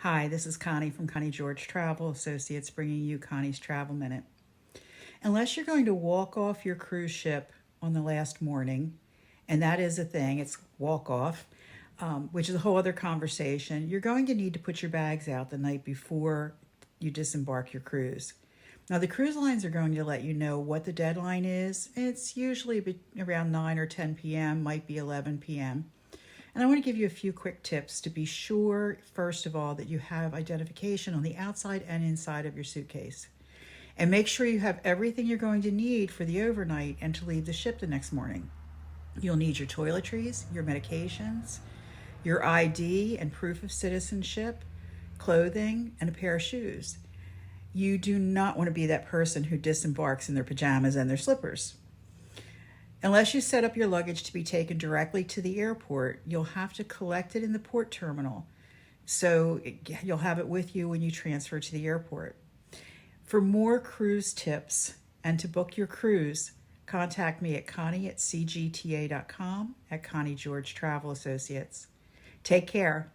Hi, this is Connie from Connie George Travel Associates bringing you Connie's Travel Minute. Unless you're going to walk off your cruise ship on the last morning, and that is a thing, it's walk off, which is a whole other conversation, you're going to need to put your bags out the night before you disembark your cruise. Now, the cruise lines are going to let you know what the deadline is. It's usually around 9 or 10 p.m., might be 11 p.m. And I want to give you a few quick tips to be sure, first of all, that you have identification on the outside and inside of your suitcase. And make sure you have everything you're going to need for the overnight and to leave the ship the next morning. You'll need your toiletries, your medications, your ID and proof of citizenship, clothing, and a pair of shoes. You do not want to be that person who disembarks in their pajamas and their slippers. Unless you set up your luggage to be taken directly to the airport, you'll have to collect it in the port terminal. So you'll have it with you when you transfer to the airport. For more cruise tips and to book your cruise, contact me at Connie at cgta.com at Connie George Travel Associates. Take care.